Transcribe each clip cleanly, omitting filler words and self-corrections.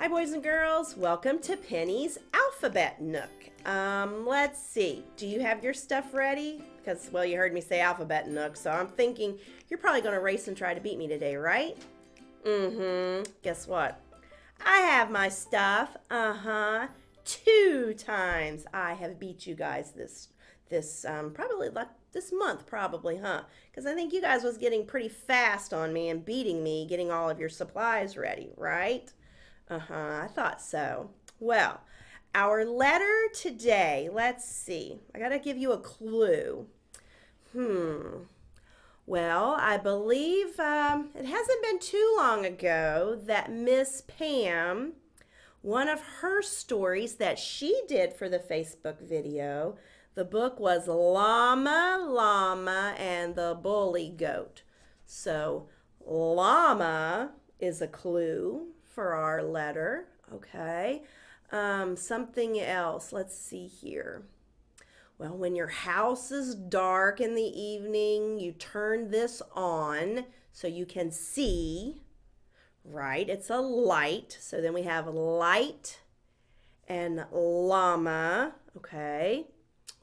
Hi boys and girls, welcome to Penny's Alphabet Nook. Let's see, do you have your stuff ready? Because, well, you heard me say Alphabet Nook, so I'm thinking you're probably going to race and try to beat me today, right? Guess what? I have my stuff, 2 times I have beat you guys this probably like this month probably, because I think you guys was getting pretty fast on me and beating me, getting all of your supplies ready, right? I thought so. Well, our letter today, let's see. I got to give you a clue. Well, I believe it hasn't been too long ago that Miss Pam, one of her stories that she did for the Facebook video, the book was Llama, Llama, and the Bully Goat. So, llama is a clue for our letter. Okay. Something else. Let's see here. Well, when your house is dark in the evening, you turn this on so you can see, right? It's a light. So then we have light and llama. Okay.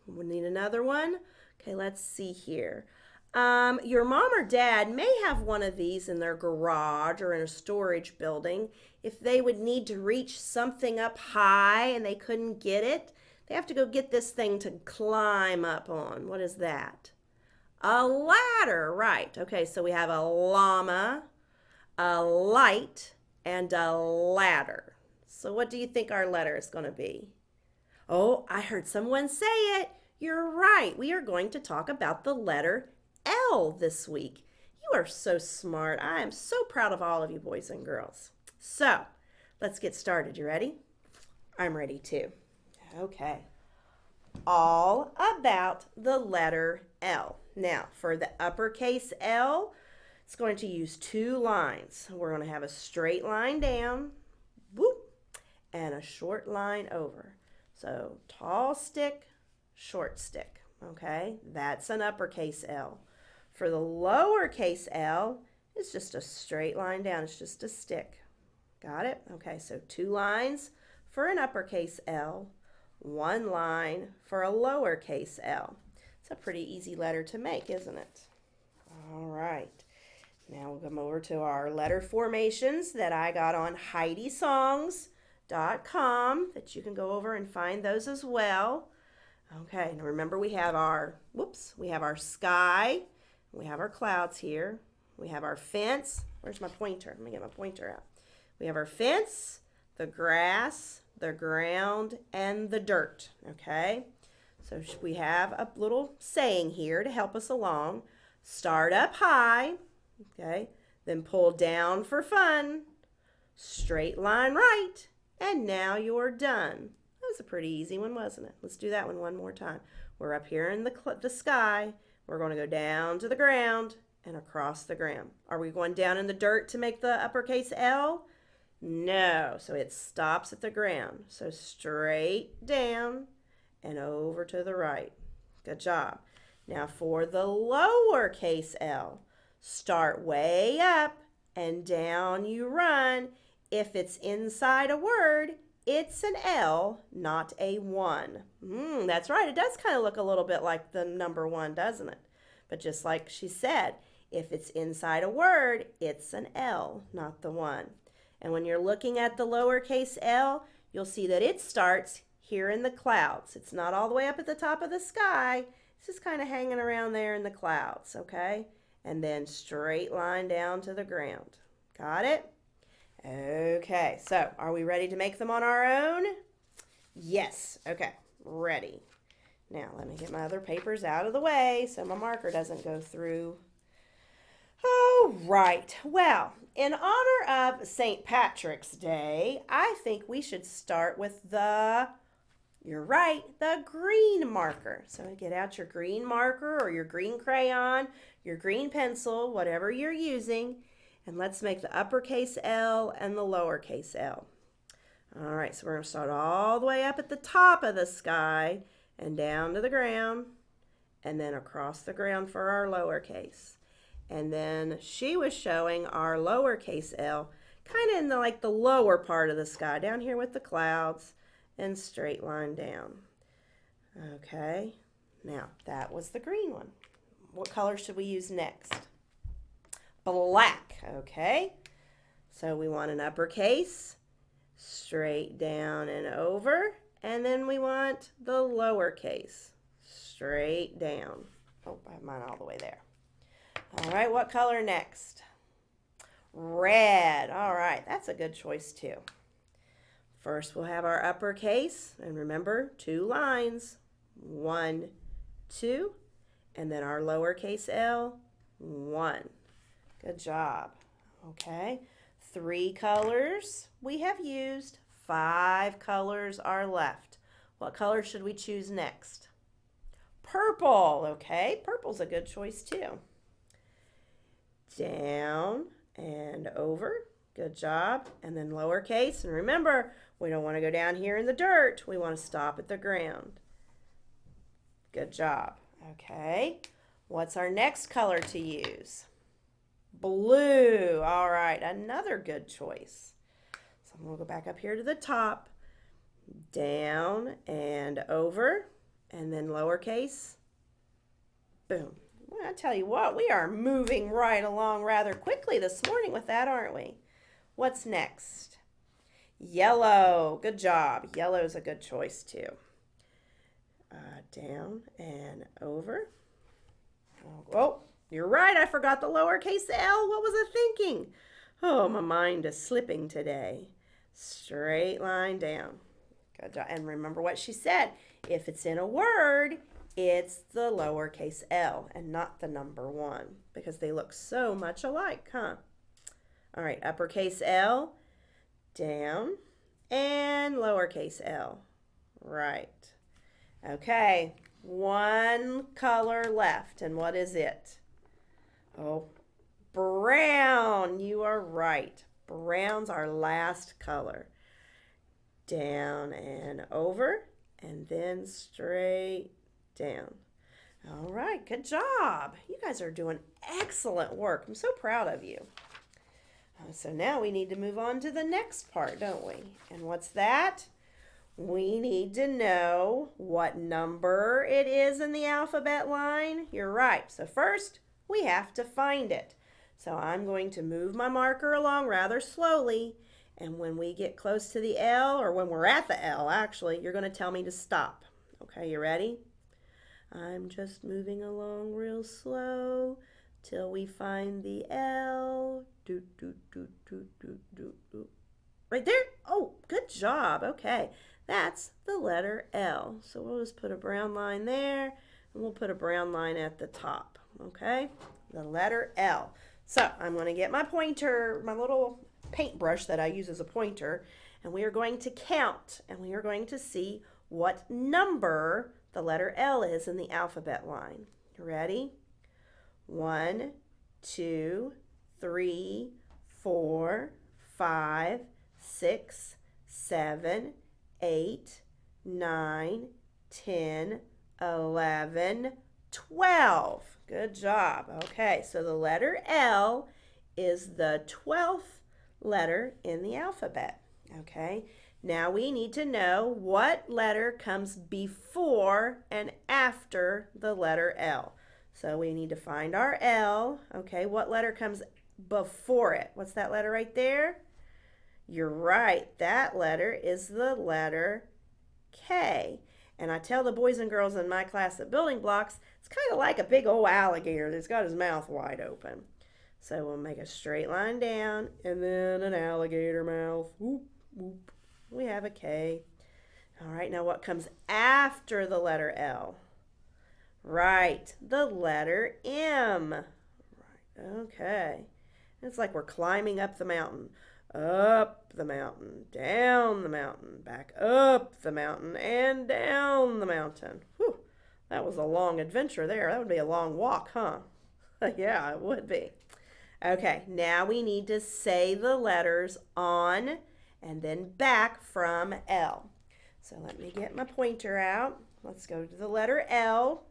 We need another one. Okay, let's see here. Your mom or dad may have one of these in their garage or in a storage building. If they would need to reach something up high and they couldn't get it, they have to go get this thing to climb up on. What is that? A ladder, right. Okay, so we have a llama, a light, and a ladder. So what do you think our letter is going to be? Oh, I heard someone say it. You're right. We are going to talk about the letter L this week. You are so smart. I am so proud of all of you boys and girls. So, let's get started. You ready? I'm ready too. Okay. All about the letter L. Now, for the uppercase L, it's going to use 2 lines. We're going to have a straight line down, whoop, and a short line over. So, tall stick, short stick. Okay, that's an uppercase L. For the lowercase L, it's just a straight line down. It's just a stick. Got it? Okay, so 2 lines for an uppercase L, 1 line for a lowercase L. It's a pretty easy letter to make, isn't it? All right. Now we'll come over to our letter formations that I got on HeidiSongs.com that you can go over and find those as well. Okay, now remember we have our sky. We have our clouds here. We have our fence. Where's my pointer? Let me get my pointer out. We have our fence, the grass, the ground, and the dirt. Okay? So we have a little saying here to help us along. Start up high. Okay? Then pull down for fun. Straight line right. And now you're done. That was a pretty easy one, wasn't it? Let's do that one more time. We're up here in the sky. We're going to go down to the ground and across the ground. Are we going down in the dirt to make the uppercase L? No. So it stops at the ground. So straight down and over to the right. Good job. Now for the lowercase L, start way up and down you run. If it's inside a word, it's an L, not a 1. That's right. It does kind of look a little bit like the number 1, doesn't it? But just like she said, if it's inside a word, it's an L, not the 1. And when you're looking at the lowercase L, you'll see that it starts here in the clouds. It's not all the way up at the top of the sky. It's just kind of hanging around there in the clouds, okay? And then straight line down to the ground. Got it? Okay, so are we ready to make them on our own? Yes. Okay, ready. Now let me get my other papers out of the way so my marker doesn't go through. All right. Well, in honor of St. Patrick's Day, I think we should start with you're right, the green marker. So get out your green marker or your green crayon, your green pencil, whatever you're using. And let's make the uppercase L and the lowercase L. All right, so we're going to start all the way up at the top of the sky and down to the ground and then across the ground for our lowercase. And then she was showing our lowercase L kind of in the like the lower part of the sky, down here with the clouds, and straight line down. Okay, now that was the green one. What color should we use next? Black, okay. So we want an uppercase, straight down and over, and then we want the lowercase, straight down. Oh, I have mine all the way there. All right, what color next? Red. All right, that's a good choice too. First, we'll have our uppercase, and remember, 2 lines. 1, 2, and then our lowercase l, 1. Good job. Okay, 3 colors we have used. 5 colors are left. What color should we choose next? Purple. Okay, purple's a good choice too. Down and over. Good job. And then lowercase. And remember, we don't want to go down here in the dirt. We want to stop at the ground. Good job. Okay. What's our next color to use? Blue. All right. Another good choice. So I'm going to go back up here to the top. Down and over. And then lowercase. Boom. Well, I tell you what, we are moving right along rather quickly this morning with that, aren't we? What's next? Yellow. Good job. Yellow is a good choice too. Down and over. Oh, you're right. I forgot the lowercase l. What was I thinking? Oh, my mind is slipping today. Straight line down. Good job. And remember what she said. If it's in a word, it's the lowercase l and not the number 1 because they look so much alike, huh? All right, uppercase L, down, and lowercase l. Right. Okay, 1 color left, and what is it? Oh, brown. You are right. Brown's our last color. Down and over, and then straight down. All right, good job. You guys are doing excellent work. I'm so proud of you. So now we need to move on to the next part, don't we? And what's that? We need to know what number it is in the alphabet line. You're right. So first, we have to find it. So I'm going to move my marker along rather slowly. And when we get close to the L, or when we're at the L, actually, you're going to tell me to stop. Okay, you ready? I'm just moving along real slow till we find the L. Do, do, do, do, do, do, do. Right there? Oh, good job. Okay, that's the letter L. So we'll just put a brown line there, and we'll put a brown line at the top. Okay, the letter L. So I'm going to get my pointer, my little paintbrush that I use as a pointer, and we are going to count, and we are going to see what number the letter L is in the alphabet line. You ready? 1, 2, 3, 4, 5, 6, 7, 8, 9, 10, 11, 12. Good job. Okay, so the letter L is the 12th letter in the alphabet. Okay, now we need to know what letter comes before and after the letter L. So we need to find our L. Okay, what letter comes before it? What's that letter right there? You're right. That letter is the letter K. And I tell the boys and girls in my class at Building Blocks, it's kind of like a big old alligator that's got his mouth wide open. So we'll make a straight line down and then an alligator mouth. Whoop, whoop. We have a K. All right, now what comes after the letter L? Right, the letter M. Right, okay. It's like we're climbing up the mountain. Up the mountain, down the mountain, back up the mountain, and down the mountain. Whew, that was a long adventure there. That would be a long walk, huh? Yeah, it would be. Okay, now we need to say the letters on and then back from L. So let me get my pointer out. Let's go to the letter L.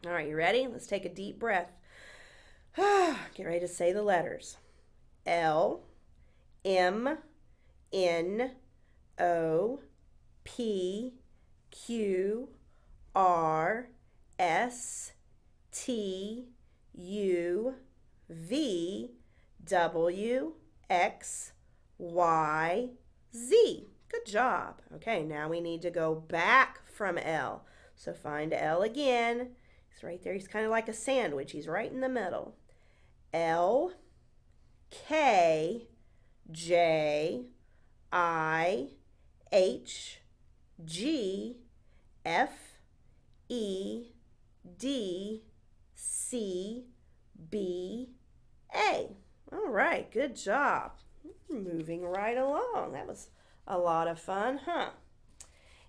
All right, you ready? Let's take a deep breath. Get ready to say the letters. L, M, N, O, P, Q, R, S, T, U, V, W, X, Y, Z. Good job. Okay, now we need to go back from L. So find L again. He's right there. He's kind of like a sandwich. He's right in the middle. L, K, J, I, H, G, F, E, D, C, B, A. All right, good job. Moving right along. That was a lot of fun, huh?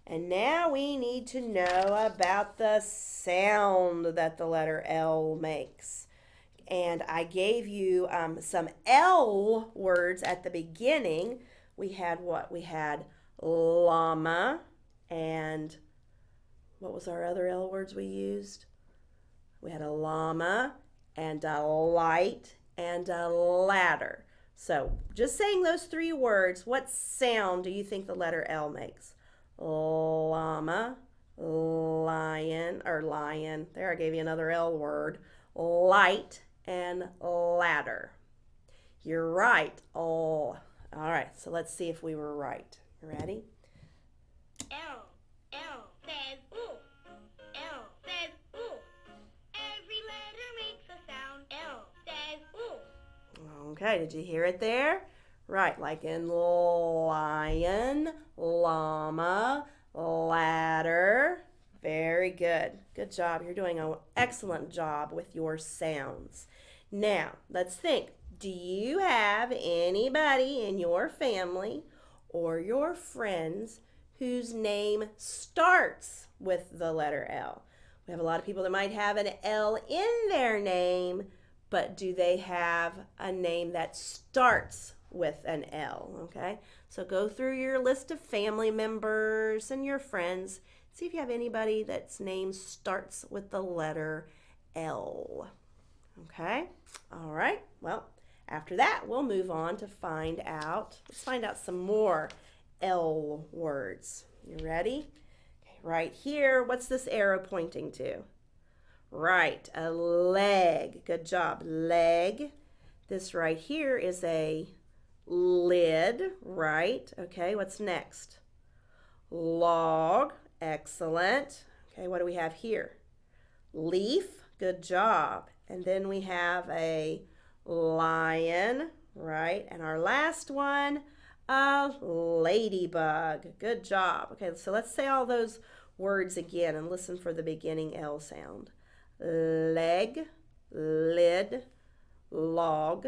And now we need to know about the sound that the letter L makes. And I gave you some L words at the beginning. We had what? We had llama, and what was our other L words we used? We had a llama and a light and a ladder. So just saying those three words, what sound do you think the letter L makes? Llama, lion, or lion. There, I gave you another L word. Light and ladder. You're right. Oh, all right. So let's see if we were right. You ready? L says ooh. L says ooh. Every letter makes a sound. L says ooh. Okay, did you hear it there? Right, like in lion, llama, ladder. Very good. Good job. You're doing an excellent job with your sounds. Now, let's think. Do you have anybody in your family or your friends whose name starts with the letter L? We have a lot of people that might have an L in their name, but do they have a name that starts with an L? Okay, so go through your list of family members and your friends. See if you have anybody that's name starts with the letter L. Okay, all right. Well, after that, we'll move on to let's find out some more L words. You ready? Okay, right here, what's this arrow pointing to? Right, a leg. Good job. Leg. This right here is a lid, right? Okay, what's next? Log. Excellent. Okay, what do we have here? Leaf. Good job. And then we have a lion, right? And our last one, a ladybug. Good job. Okay, so let's say all those words again and listen for the beginning L sound. Leg, lid, log,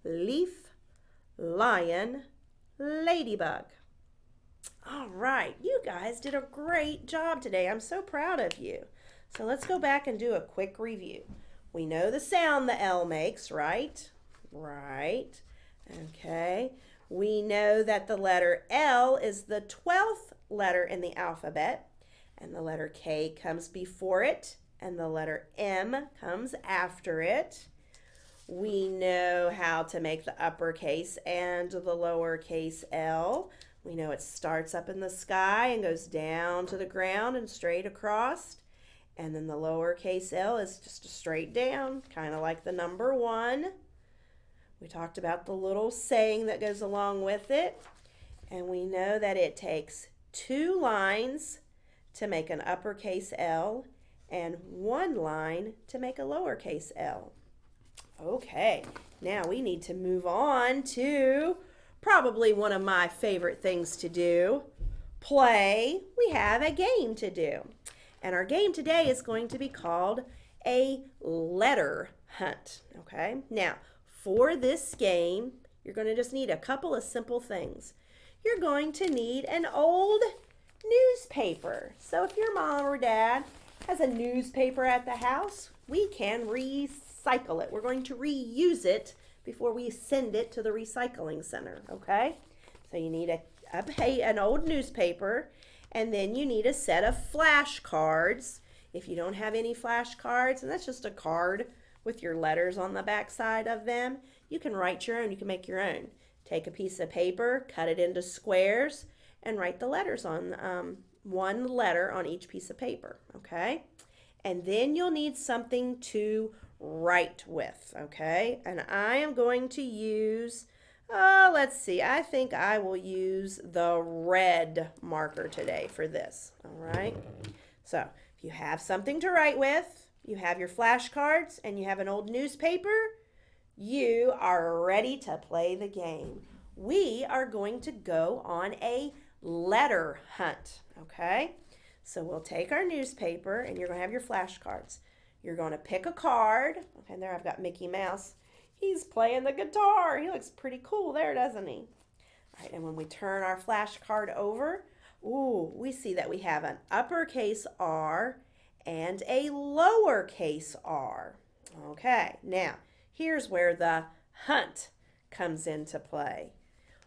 leaf, lion, ladybug. All right, you guys did a great job today. I'm so proud of you. So let's go back and do a quick review. We know the sound the L makes, right? Right. Okay. We know that the letter L is the 12th letter in the alphabet, and the letter K comes before it, and the letter M comes after it. We know how to make the uppercase and the lowercase L. We know it starts up in the sky and goes down to the ground and straight across. And then the lowercase L is just a straight down, kind of like the number 1. We talked about the little saying that goes along with it. And we know that it takes 2 lines to make an uppercase L and 1 line to make a lowercase L. Okay, now we need to move on to probably one of my favorite things to do, play. We have a game to do. And our game today is going to be called a letter hunt. Okay, now for this game, you're going to just need a couple of simple things. You're going to need an old newspaper. So if your mom or dad has a newspaper at the house, we can recycle it. We're going to reuse it before we send it to the recycling center, okay? So you need an old newspaper, and then you need a set of flashcards. If you don't have any flashcards, and that's just a card with your letters on the back side of them, you can write your own, you can make your own. Take a piece of paper, cut it into squares, and write the letters on one letter on each piece of paper, okay? And then you'll need something to write with, okay? And I am going to use, let's see, I think I will use the red marker today for this, all right? So if you have something to write with, you have your flashcards, and you have an old newspaper, you are ready to play the game. We are going to go on a letter hunt, okay? So we'll take our newspaper, and you're going to have your flashcards. You're going to pick a card. Okay, there I've got Mickey Mouse. He's playing the guitar. He looks pretty cool there, doesn't he? All right, and when we turn our flashcard over, ooh, we see that we have an uppercase R and a lowercase r. Okay, now here's where the hunt comes into play.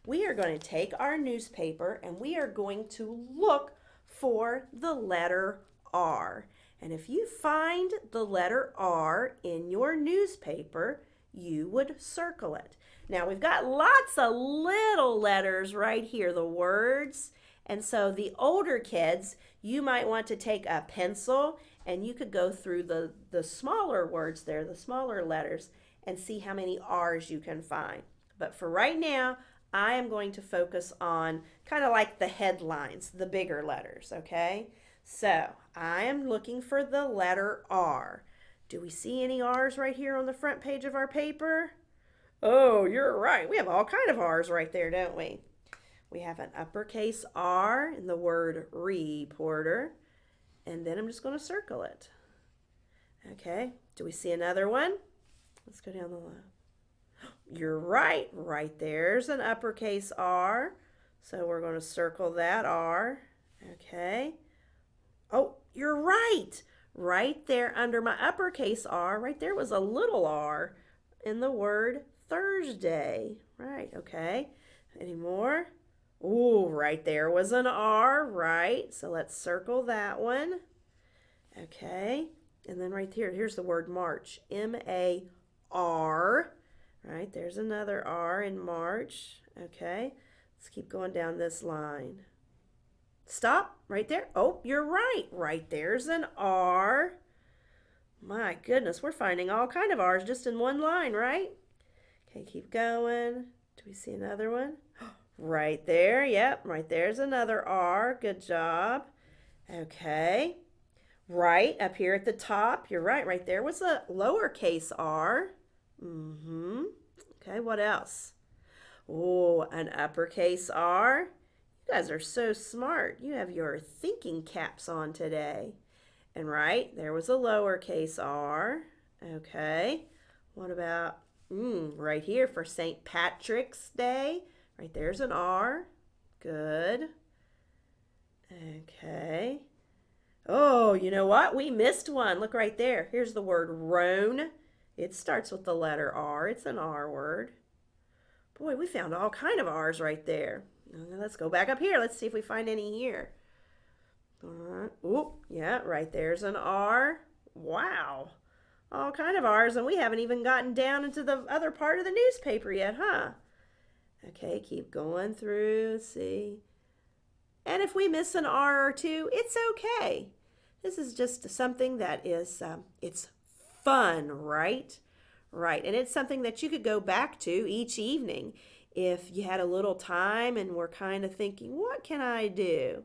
We are going to take our newspaper and we are going to look for the letter R. And if you find the letter R in your newspaper, you would circle it. Now we've got lots of little letters right here, the words. And so the older kids, you might want to take a pencil and you could go through the smaller words there, the smaller letters, and see how many R's you can find. But for right now, I am going to focus on kind of like the headlines, the bigger letters, okay? So I am looking for the letter R. Do we see any R's right here on the front page of our paper? Oh, you're right. We have all kind of R's right there, don't we? We have an uppercase R in the word reporter, and then I'm just going to circle it. Okay, do we see another one? Let's go down the line. You're right. Right there's an uppercase R. So we're going to circle that R. Okay. Oh, you're right. Right there under my uppercase R, right there was a little r in the word Thursday. Right, okay. Any more? Ooh, right there was an R, right. So let's circle that one. Okay. And then right here, here's the word March. M-A-R. Right, there's another R in March. Okay, let's keep going down this line. Stop right there. Oh, you're right. Right there's an R. My goodness, we're finding all kind of R's just in one line, right? Okay, keep going. Do we see another one? Right there. Yep, right there's another R. Good job. Okay. Right up here at the top. You're right. Right there was a lowercase r. Okay, what else? Oh, an uppercase R. You guys are so smart. You have your thinking caps on today. And right, there was a lowercase r. Okay, what about right here for St. Patrick's Day? Right there's an R. Good. Okay. Oh, you know what? We missed one. Look right there. Here's the word roan. It starts with the letter R. It's an R word. Boy, we found all kind of R's right there. Let's go back up here. Let's see if we find any here. Oh, yeah, right there's an R. Wow. All kind of R's, and we haven't even gotten down into the other part of the newspaper yet, huh? Okay, keep going through. Let's see. And if we miss an R or two, it's okay. This is just something that is, it's fun, right? Right, and it's something that you could go back to each evening if you had a little time and were kind of thinking, what can I do?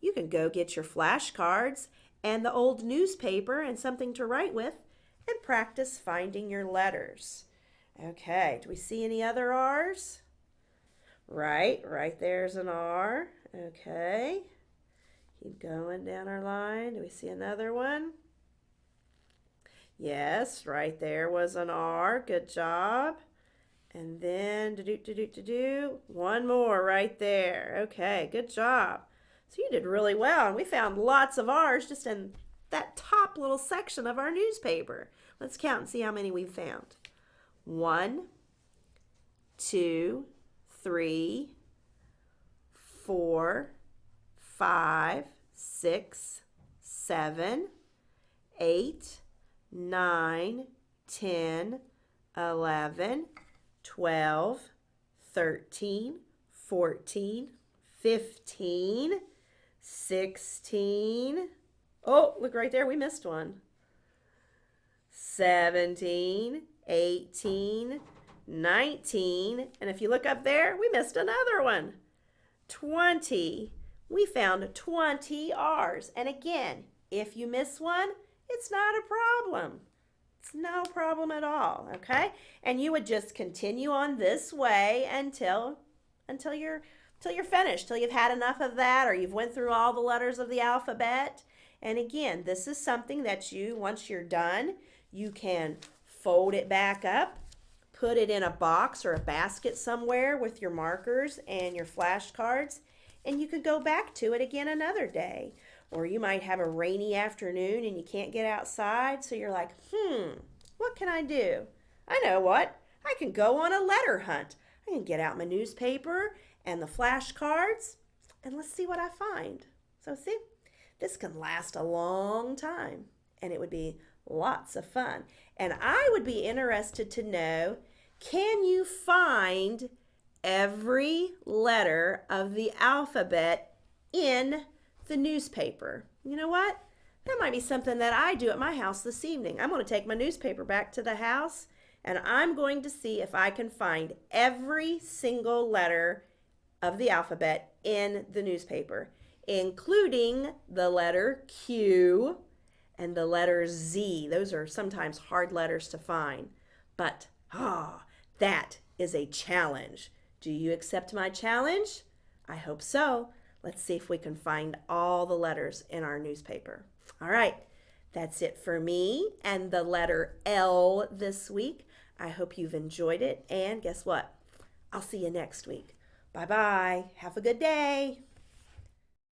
You can go get your flashcards and the old newspaper and something to write with and practice finding your letters. Okay, do we see any other R's? Right there's an R. Okay, keep going down our line. Do we see another one? Yes, right there was an R. Good job. And then one more right there. Okay, good job. So you did really well, and we found lots of R's just in that top little section of our newspaper. Let's count and see how many we've found. 1, 2, 3, 4, 5, 6, 7, 8, 9, 10, 11, 12, 13, 14, 15, 16. Oh, look right there, we missed one. 17, 18, 19. And if you look up there, we missed another one. 20. We found 20 R's. And again, if you miss one, it's not a problem. It's no problem at all, okay? And you would just continue on this way until you're finished, till you've had enough of that, or you've went through all the letters of the alphabet. And again, this is something that once you're done, you can fold it back up, put it in a box or a basket somewhere with your markers and your flashcards, and you could go back to it again another day. Or you might have a rainy afternoon and you can't get outside, so you're like, what can I do? I know what. I can go on a letter hunt. I can get out my newspaper and the flashcards, and let's see what I find. So see, this can last a long time, and it would be lots of fun. And I would be interested to know, can you find every letter of the alphabet in the newspaper? You know what? That might be something that I do at my house this evening. I'm going to take my newspaper back to the house, and I'm going to see if I can find every single letter of the alphabet in the newspaper, including the letter Q and the letter Z. Those are sometimes hard letters to find, but that is a challenge. Do you accept my challenge? I hope so. Let's see if we can find all the letters in our newspaper. All right, that's it for me and the letter L this week. I hope you've enjoyed it, and guess what? I'll see you next week. Bye-bye. Have a good day.